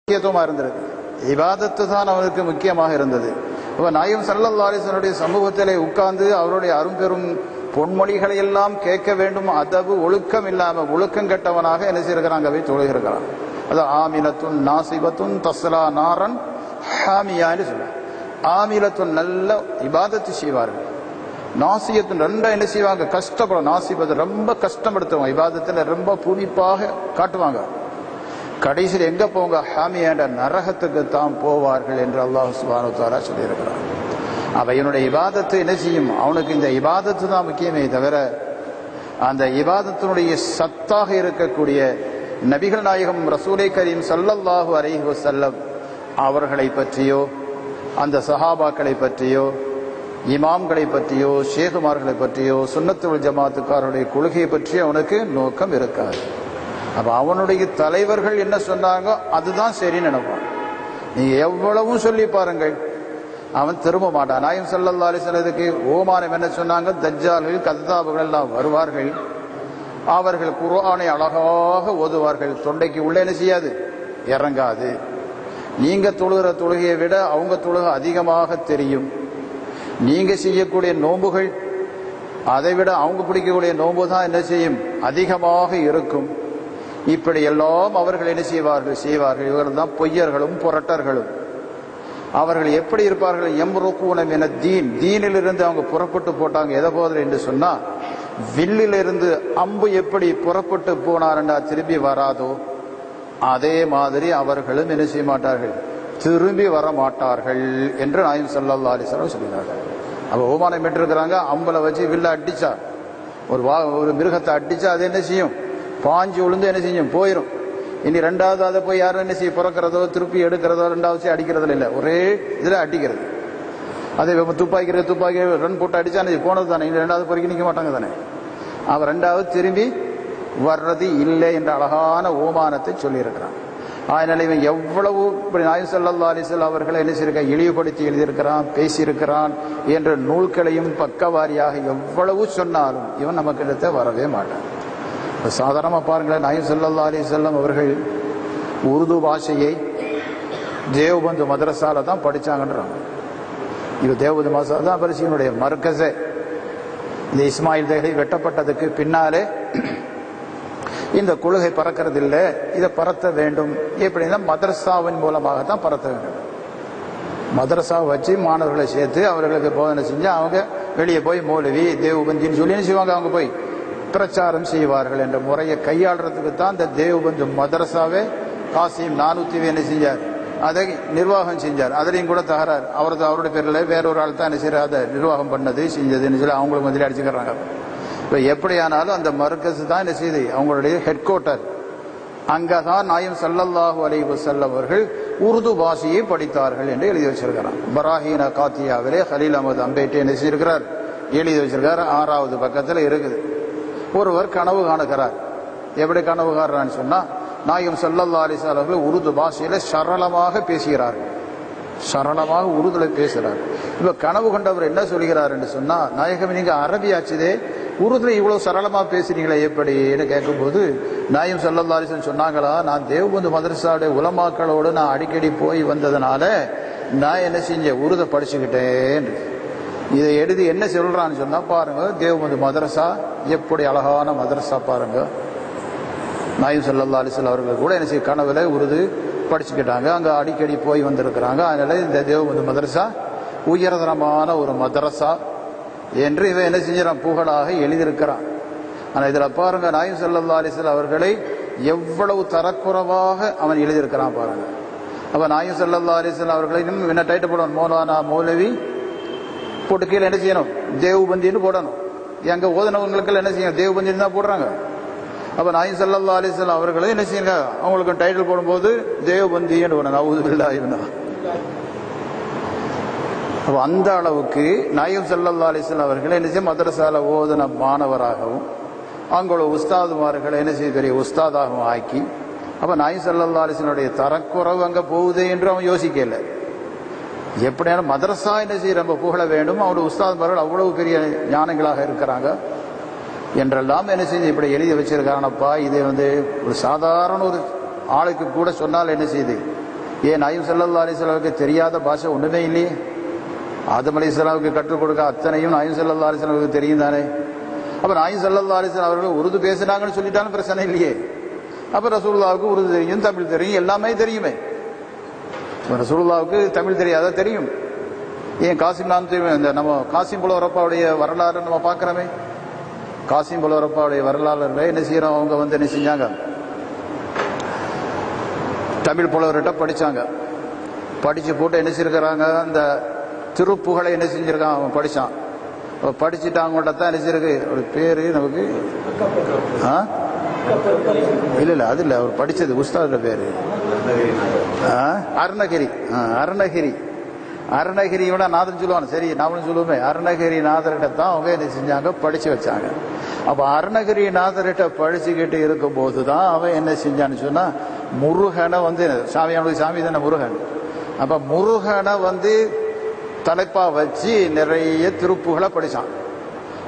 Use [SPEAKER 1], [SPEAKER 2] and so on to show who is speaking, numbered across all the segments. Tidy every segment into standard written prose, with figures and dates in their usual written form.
[SPEAKER 1] முக்கியத்துவமாக இருந்திருக்கு. இபாதத்து தான் அவனுக்கு முக்கியமாக இருந்தது. இப்போ நாயகம் ஸல்லல்லாஹு அலைஹி வஸல்லம் சமூகத்திலே உட்கார்ந்து அவருடைய அரும்பெரும் பொன்மொழிகளை எல்லாம் கேட்க வேண்டும். அதவு ஒழுக்கம் இல்லாமல் ஒழுக்கம் கெட்டவனாக என்ன செய்கிறாங்க, அவை தொழுகிறான். அது ஆமிலத்துன் நாசிபத்துன் தஸ்லா நாரன் ஹாமியான்னு சொல்ல. ஆமிலத்துன் நல்ல இபாதத்து செய்வார்கள், நாசியத்தின் ரெண்டா என்ன செய்வாங்க, கஷ்டப்படும். நாசிபத்து ரொம்ப கஷ்டப்படுத்துவாங்க, இபாதத்தில் ரொம்ப பூமிப்பாக காட்டுவாங்க. கடைசியில் எங்க போங்க, ஹாமியாண்ட நரகத்துக்கு தான் போவார்கள் என்று அல்லாஹ் சுப்ஹானஹு வ தஆலா சொல்லியிருக்கிறார். அவையினுடைய இபாதத்து என்ன செய்யும், அவனுக்கு இந்த இபாதத்து தான் முக்கியமே தவிர அந்த இபாதத்தினுடைய சத்தாக இருக்கக்கூடிய நபிகள் நாயகம் ரசூலை கரீம் ஸல்லல்லாஹு அலைஹி வஸல்லம் அவர்களை பற்றியோ அந்த சஹாபாக்களை பற்றியோ இமாம்களை பற்றியோ ஷேகுமார்களை பற்றியோ சுன்னத்து வல் ஜமாத்துக்காரருடைய கொள்கையை பற்றி அவனுக்கு நோக்கம் இருக்காது. அப்ப அவனுடைய தலைவர்கள் என்ன சொன்னாங்க அதுதான் சரின்னு நினைப்பான். நீங்க எவ்வளவும் சொல்லி பாருங்கள், அவன் திரும்ப மாட்டான். நாயகம் ஸல்லல்லாஹு அலைஹி வஸல்லத்துக்கு ஓமானம் என்ன சொன்னாங்க, தஜ்ஜால்கள் கத்தாபுகள் எல்லாம் வருவார்கள், அவர்கள் குர்ஆனை அழகாக ஓதுவார்கள், தொண்டைக்கு உள்ளே என்ன செய்யாது, இறங்காது. நீங்க தொழுகிற தொழுகையை விட அவங்க தொழுகை அதிகமாக தெரியும். நீங்க செய்யக்கூடிய நோன்புகள் அதை விட அவங்க பிடிக்கக்கூடிய நோன்பு தான் என்ன செய்யும், அதிகமாக இருக்கும். இப்படி எல்லாம் அவர்கள் என்ன செய்வார்கள். இவர்கள் தான் பொய்யர்களும் புரட்டர்களும். அவர்கள் எப்படி இருப்பார்கள், யம்ருகூன மின தீன், தீனிலிருந்து அவங்க புறப்பட்டு போட்டாங்க. எதை போதில் என்று சொன்னா, வில்லிலிருந்து அம்பு எப்படி புறப்பட்டு போனார்டா திரும்பி வராதோ அதே மாதிரி அவர்களும் என்ன செய்ய மாட்டார்கள், திரும்பி வர மாட்டார்கள் என்று நாயகம் ஸல்லல்லாஹு அலைஹி வஸல்லம் சொல்லினார்கள். அப்ப ஓமானம் பெற்றிருக்கிறாங்க, அம்பலை வச்சு வில்ல அடிச்சா, ஒரு மிருகத்தை அடிச்சா அது என்ன செய்யும், பாஞ்சு விழுந்து என்ன செய்யும், போயிடும். இனி ரெண்டாவது அதை போய் யாரும் என்ன செய்ய, பிறக்கிறதோ திருப்பி எடுக்கிறதோ ரெண்டாவது அடிக்கிறதுல இல்லை, ஒரே இதில் அடிக்கிறது. அதே துப்பாக்கி ரன் போட்டு அடிச்சா போனது தானே, இனி ரெண்டாவது பொறுக்கி நிற்க மாட்டாங்க தானே. அவன் ரெண்டாவது திரும்பி வர்றது இல்லை என்ற அழகான ஓமானத்தை சொல்லியிருக்கிறான். அதனால இவன் எவ்வளவு இப்படி நாயகம் ஸல்லல்லாஹு அலைஹி வஸல்லம் அவர்களை என்ன செய்யிருக்கான், இழிவுபடுத்தி எழுதியிருக்கிறான், பேசியிருக்கிறான் என்ற நூல்களையும் பக்கவாரியாக எவ்வளவு சொன்னாலும் இவன் நமக்கிட்ட வரவே மாட்டான். சாதாரணமாக பாருங்களேன், நாயகம் ஸல்லல்லாஹு அலைஹி வஸல்லம் அவர்கள் உருது பாஷையை தேவ்பந்து மதரசால தான் படிச்சாங்கன்றாங்க. இது தேவ்பந்து மதரசா தான் பரிசீலனுடைய மர்கஸே. இந்த இஸ்மாயில் தேகை வெட்டப்பட்டதுக்கு பின்னாலே இந்த கொள்கை பறக்கிறது இல்லை, இதை பரத்த வேண்டும். எப்படின்னா மதரசாவின் மூலமாக தான் பரத்த வேண்டும். மதரசாவை வச்சு மாணவர்களை சேர்த்து அவர்களுக்கு போதனை செஞ்சு அவங்க வெளியே போய் மௌலவி தேவ்பந்தின்னு சொல்லி என்ன செய்வாங்க, அவங்க போய் பிரச்சாரம் செய்வார்கள் என்ற முறையை கையாளுறதுக்கு தான் இந்த தேவ்பந்து மதரசாவே காசிம் நானூத்தி என்ன செஞ்சார், அதை நிர்வாகம் செஞ்சார். அதுலேயும் கூட தகராறு, அவருடைய பேரில் வேறொரு ஆள் தான் என்ன செய்யறாரு, அதை நிர்வாகம் பண்ணது செஞ்சதுன்னு சொல்லி அவங்களுக்கு முதலில் அடிச்சுக்கிறாங்க. இப்போ எப்படியானாலும் அந்த மர்கஸ் தான் என்ன செய்யுது, அவங்களுடைய ஹெட் குவார்ட்டர். அங்கதான் நாயகம் ஸல்லல்லாஹு அலைஹி வஸல்லம் அவர்கள் உருது பாஷையை படித்தார்கள் என்று எழுதி வச்சிருக்கிறார். பராஹீன காத்தியாவிலே கலீல் அஹ்மத் அம்பேட்டி என்ன செய்திருக்கிறார், எழுதி வச்சிருக்கார். 6வது பக்கத்தில் இருக்குது. ஒருவர் கனவு காணுகிறார். எப்படி கனவு காணுறான்னு சொன்னா, நாயகம் ஸல்லல்லாஹு அலைஹி வஸல்லம் அவர்கள் உருது பாஷையில சரளமாக பேசுகிறார்கள், சரளமாக உருதுல பேசுகிறார். இப்ப கனவு கண்டவர் என்ன சொல்கிறார் என்று சொன்னா, நாயகம் நீங்க அரபியாச்சுதே, உருதுல இவ்வளவு சரளமா பேசுறீங்களே எப்படின்னு கேட்கும்போது நாயகம் ஸல்லல்லாஹு அலைஹி வஸல்லம் சொன்னாங்களா, நான் தேவ்பந்து மதரசாவுடைய உலமாக்களோடு நான் அடிக்கடி போய் வந்ததுனால நான் என்ன செஞ்சேன், உருதை படிச்சுக்கிட்டேன். இதை எழுதி என்ன சொல்றான்னு சொன்னா பாருங்க, தேவ்பந்து மதரசா எப்படி அழகான மதரசா பாருங்க. நாயகம் ஸல்லல்லாஹு அலைஹி வஸல்லம் அவர்கள் கூட என்ன செய்ய கனவுல உருது படிச்சுக்கிட்டாங்க, அங்க அடிக்கடி போய் வந்திருக்கிறாங்க. அதனால இந்த தேவ்பந்து மதரசா உயர்தரமான ஒரு மதரசா என்று இவன் என்ன செஞ்சான், புகழாக எழுதியிருக்கிறான். ஆனா இதுல பாருங்க, நாயகம் ஸல்லல்லாஹு அலைஹி வஸல்லம் அவர்களை எவ்வளவு தரக்குறைவாக அவன் எழுதியிருக்கிறான் பாருங்க. அப்ப நாயகம் ஸல்லல்லாஹு அலைஹி வஸல்லம் அவர்களை இன்னும் என்ன டைட்டில் போடணும், மௌலானா மௌலவி போட்டு கீழே என்ன செய்யணும், தேவ்பந்தின்னு போடணும். எங்க ஓதனவங்களுக்கு என்ன செய்யணும், தேவ்பந்தின்னு தான் போடுறாங்க. அப்ப நாயகம் ஸல்லல்லாஹு அலைஹி வஸல்லம் அவர்களை என்ன செய்யுங்க, அவங்களுக்கு டைட்டில் போடும்போது தேவ்பந்தின்னு போடணும். அவுது பில்லாஹி மினஷ். அப்ப அந்த அளவுக்கு நாயகம் ஸல்லல்லாஹு அலைஹி வஸல்லம் அவர்கள் என்ன செய்ய மதரசால ஓதன மாணவராகவும் அவங்களோட உஸ்தாதுமார்களை என்ன செய்ய பெரிய உஸ்தாதாகவும் ஆக்கி, அப்ப நாயகம் ஸல்லல்லாஹு அலைஹி வஸல்லம் தரக்குறவு அங்க போகுதே என்று அவன் யோசிக்கல. எப்படியான மதரசா என்ன செய்ய ரொம்ப புகழ வேண்டும், அவருடைய உஸ்தாதுமார்கள் அவ்வளவு பெரிய ஞானங்களாக இருக்கிறாங்க என்றெல்லாம் என்ன செஞ்சு இப்படி எழுதி வச்சிருக்கானப்பா. இதை ஒரு சாதாரண ஒரு ஆளுக்கு கூட சொன்னால் என்ன செய்யுது ஏன் நாயிம் ஸல்லல்லாஹு அலைஹி வஸல்லம் தெரியாத பாஷை ஒண்ணுமே இல்லையே? ஆதம் அலைஹிஸ்ஸலாமுக்கு கற்றுக் கொடுக்க அத்தனையும் நாயிம் ஸல்லல்லாஹு அலைஹி வஸல்லம் தெரியும் தானே. அப்ப நாயிம் ஸல்லல்லாஹு அலைஹி வஸல்லம் அவர்கள் உருது பேசுனாங்கன்னு சொல்லிட்டாலும் பிரச்சனை இல்லையே. அப்ப ரசூலுல்லாஹ்வுக்கு உருது தெரியும், தமிழ் தெரியும், எல்லாமே தெரியுமே. ரசூலுல்லாஹ்வுக்கு தமிழ் தெரியாத தெரியும். ஏன் காசிம் இந்த நம்ம காசிம் புலவரப்பாவுடைய வரலாறு நம்ம பார்க்கிறோமே. காசிம் புலவரப்பாவுடைய வரலாறுல என்ன செய்யறோம், அவங்க வந்து என்ன செஞ்சாங்க, தமிழ் புலவர்கிட்ட படிச்சாங்க. படிச்சு போட்டு என்ன செஞ்சிருக்கிறாங்க, அந்த திருப்புகளை என்ன செஞ்சிருக்கான் அவன் படிச்சான். படிச்சுட்டு அவங்கள்ட்ட தான் என்ன செய்யிருக்கு ஒரு பேரு நமக்கு இல்ல அது இல்ல, அவர் படிச்சது உஸ்தாத பேரு அருணகிரி. அருணகிரி அருணகிரியோட நாதன் சொல்லுவான், சரி நாமளும் சொல்லுவோமே. அருணகிரி நாதர்கிட்ட தான் அவங்க என்ன செஞ்சாங்க, படிச்சு வச்சாங்க. அப்ப அருணகிரி நாதர்கிட்ட படிச்சுக்கிட்டு இருக்கும் போதுதான் அவன் என்ன செஞ்சான்னு சொன்னா, முருகனை வந்து சாமியானுடைய சாமி தானே முருகன். அப்ப முருகனை வந்து தலைப்பா வச்சு நிறைய திருப்புகளை படிச்சான்.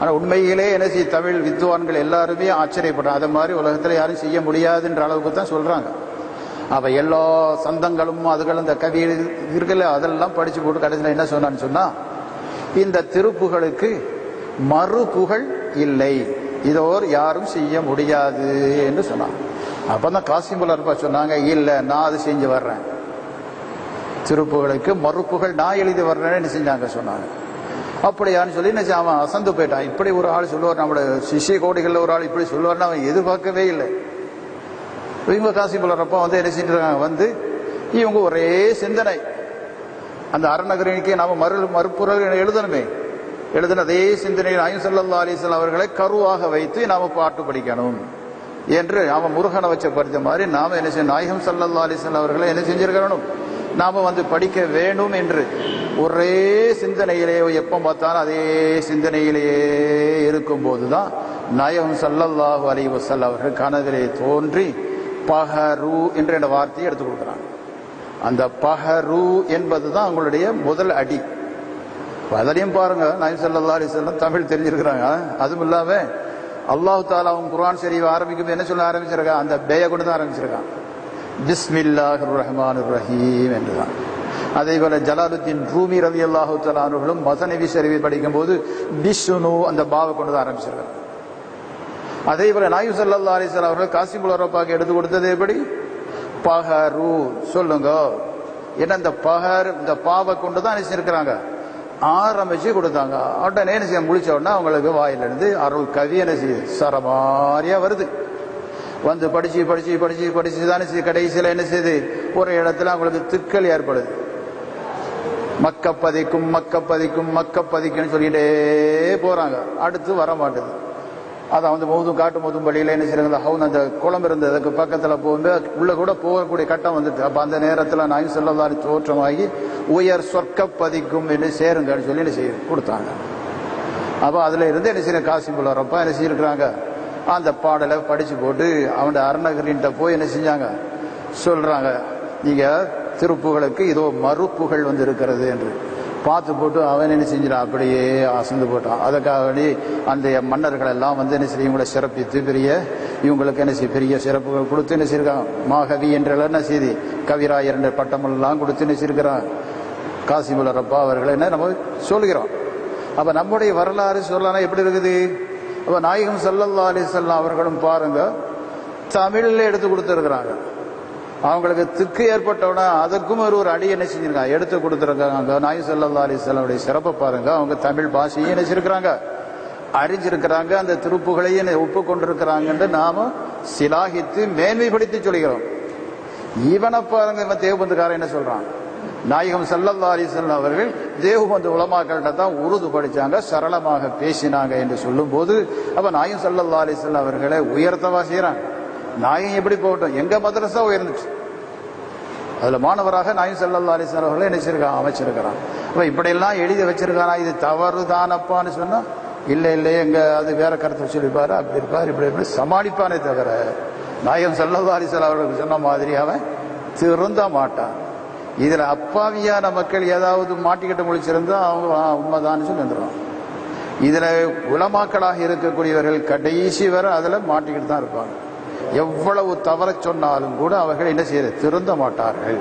[SPEAKER 1] ஆனா உண்மையிலே என்ன செய்ய, தமிழ் வித்வான்கள் எல்லாருமே ஆச்சரியப்படுறாங்க. அது மாதிரி உலகத்துல யாரும் செய்ய முடியாதுன்ற அளவுக்கு தான் சொல்றாங்க. அப்ப எல்லா சந்தங்களும் அதுகளும் இந்த கவி இருக்குல்ல, அதெல்லாம் படிச்சு போட்டு கடைசியில் என்ன சொன்னான்னு சொன்னா, இந்த திருப்புகளுக்கு மறுபுகழ் இல்லை, இதோர் யாரும் செய்ய முடியாது என்று சொன்னாங்க. அப்பதான் காசிம் புலவரப்பா சொன்னாங்க, இல்ல நான் அது செஞ்சு வர்றேன், திருப்புகளுக்கு மறுப்புகள் நான் எழுதி வர்றேன்னு செஞ்சாங்க சொன்னாங்க. அப்படியான்னு சொல்லி என்ன அவன் அசந்து போயிட்டான். இப்படி ஒரு ஆள் சொல்லுவார், நம்மளோட சிஷ்ய கோடிகள்ல ஒரு ஆள் இப்படி சொல்லுவார்னு அவன் எதிர்பார்க்கவே இல்லை. இவங்க காசிம் புலவரப்பா வந்து என்ன செஞ்சிருக்காங்க, வந்து இவங்க ஒரே சிந்தனை, அந்த அருணகிரிக்கு நாம மறுப்புறல் எழுதணுமே, எழுதின அதே சிந்தனையில் நாயிம் ஸல்லல்லாஹு அலைஹி வஸல்லம் அவர்களை கருவாக வைத்து நாம பாட்டு படிக்கணும் என்று அவன் முருகனை வச்ச படித்த மாதிரி நாம என்ன செய்ய, நாயகம் ஸல்லல்லாஹு அலைஹி வஸல்லம் அவர்களை என்ன செஞ்சிருக்கணும், நாம வந்து படிக்க வேண்டும் என்று ஒரே சிந்தனையிலே எப்ப பார்த்தாலும் அதே சிந்தனையிலேயே இருக்கும் போதுதான் நாயகம் ஸல்லல்லாஹு அலைஹி வஸல்லம் அவர்கள் கனவிலே தோன்றி பஹரு என்ற வார்த்தையை எடுத்துக் கொடுக்கிறாங்க. அந்த பஹரு என்பதுதான் அவங்களுடைய முதல் அடி. அதனையும் பாருங்க, நாயகம் ஸல்லல்லாஹு அலைஹி வஸல்லம் தமிழ் தெரிஞ்சிருக்கிறாங்க. அதுவும் இல்லாம அல்லாஹ் தஆலா அவங்க குர்ஆன் ஷரீஃப் ஆரம்பிக்கும் என்ன சொல்ல ஆரம்பிச்சிருக்கான், அந்த பேய கொண்டு தான் ஆரம்பிச்சிருக்கான், பிஸ்மில்லாஹிர் ரஹ்மானிர் ரஹீம் என்றுதான். அதே போல ஜலாலுத்தீன் ரூமி ரலியல்லாஹு தஆலா அவர்களும் மஸனவி ஷரீஃபை படிக்கும் போது பிஸ்னு அந்த பாவை கொண்டு தான் ஆரம்பிச்சிருக்காங்க. அதே போல நாயகம் ஸல்லல்லாஹு அலைஹி வஸல்லம் அவர்கள் காசிம் புலவரப்பாக்கு எடுத்து கொடுத்தது எப்படி, பஹரு சொல்லுங்க. ஏன்னா இந்த பஹர் இந்த பாவை கொண்டு தான் நினைச்சிருக்கிறாங்க, ஆரம்பிச்சு கொடுத்தாங்க. உடனே என்ன செய்ய, முடிச்ச உடனே அவங்களுக்கு வாயிலிருந்து அருள் கவி என்ன செய்யுது, சரமாரியா வருது. வந்து படிச்சு படிச்சு படிச்சு படிச்சு தானே கடைசியில் என்ன செய்யுது, ஒரு இடத்துல அவங்களுக்கு திக்கல் ஏற்படுது. மக்கப்பதிக்கும் மக்கப்பதிக்கும் மக்கப்பதிக்குன்னு சொல்லிட்டே போறாங்க, அடுத்து வர மாட்டுது. அதை வந்து மோதும் காட்டு மோதும் வழியில என்ன செய்யறாங்க, ஹவுன் அந்த குளம் இருந்ததுக்கு பக்கத்துல போகும்போது உள்ள கூட போகக்கூடிய கட்டம் வந்துட்டு. அப்ப அந்த நேரத்தில் நாயகம் ஸல்லல்லாஹு அலைஹி வஸல்லம் தோற்றமாகி உயர் சொர்க்கப்பதிக்கும் என்று சேருங்கன்னு சொல்லி என்ன செய்ய கொடுத்தாங்க. அப்ப அதுல இருந்து என்ன செய்ய, காசிம் புலவரப்பா என்ன செய்யிருக்கிறாங்க, அந்த பாடலை படிச்சு போட்டு அவன் அருணகிரின்ட்ட போய் என்ன செஞ்சாங்க சொல்றாங்க, நீங்க திருப்புகளுக்கு இதோ மறுப்புகள் வந்து இருக்கிறது என்று பார்த்து போட்டு அவன் என்ன செஞ்சிடான், அப்படியே அசந்து போட்டான். அதுக்காக அந்த மன்னர்கள் எல்லாம் வந்து என்ன செய்ய, இவங்களை சிறப்பித்து பெரிய இவங்களுக்கு என்ன செய்ய பெரிய சிறப்புகள் கொடுத்து என்ன செய்யிருக்காங்க, மாகவி என்ற என்ன செய்தி கவிராயர் என்ற பட்டமெல்லாம் கொடுத்து என்ன செய்யிருக்கிறான் காசிம் புலவரப்பா அவர்களை என்ன நம்ம சொல்கிறோம். அப்ப நம்முடைய வரலாறு சொல்லலாம் எப்படி இருக்குது. அப்ப நாயகம் ஸல்லல்லாஹு அலைஹி வஸல்லம் அவர்களும் பாருங்க தமிழ்ல எடுத்து கொடுத்துருக்கிறாங்க. அவங்களுக்கு திக்கு ஏற்பட்டவுடனே அதுக்கும் ஒரு அடி என்ன செஞ்சிருக்காங்க, எடுத்து கொடுத்துருக்காங்க. நாயகம் ஸல்லல்லாஹு அலைஹி வஸல்லம் சிறப்பை பாருங்க. அவங்க தமிழ் பாஷையை என்ன செஞ்சிருக்கிறாங்க, அறிஞ்சிருக்கிறாங்க. அந்த திருப்புகளையும் ஒப்புக்கொண்டிருக்கிறாங்க. நாம சிலாகித்து மேன்மைப்படுத்தி சொல்கிறோம். இவனை பாருங்க, இவன் தேவபந்துக்காரன் என்ன சொல்றான், நாயகம் ஸல்லல்லாஹு அலைஹி வஸல்லம் அவர்கள் தேவபந்து உலமாக்கள்கிட்ட தான் உருது படிச்சாங்க, சரளமாக பேசினாங்க என்று சொல்லும் போது அப்ப நாயகம் ஸல்லல்லாஹு அலைஹி வஸல்லம் அவர்களை உயர்த்தவா செய்யறாங்க. நாயகம் எப்படி போகட்டும், எங்க மதரசா உயர்ந்துச்சு, அதுல மாணவராக நாயகம் ஸல்லல்லாஹு அலைஹி வஸல்லம் அவர்களை நினைச்சிருக்கான் அமைச்சிருக்கிறான். அப்ப இப்படியெல்லாம் எழுதி வச்சிருக்கானா, இது தவறுதானப்பான்னு சொன்னா இல்ல இல்ல எங்க அது வேற கருத்தை சொல்லிப்பாரு, அப்படி இருப்பாரு இப்படி இப்படி சமாளிப்பானே தவிர நாயகம் ஸல்லல்லாஹு அலைஹி வஸல்லம் அவர்களுக்கு சொன்ன மாதிரி அவன் திருந்த மாட்டான். இதுல அப்பாவியான மக்கள் ஏதாவது மாட்டிக்கிட்டு முழிச்சிருந்தா அவங்க உண்மைதான் சொல்லி வந்துடுவான். இதுல உலமாக்களாக இருக்கக்கூடியவர்கள் கடைசி வரை அதுல மாட்டிக்கிட்டு தான் இருப்பாங்க. எவ்வளவு தவற சொன்னாலும் கூட அவர்கள் என்ன செய்ய திருந்த மாட்டார்கள்.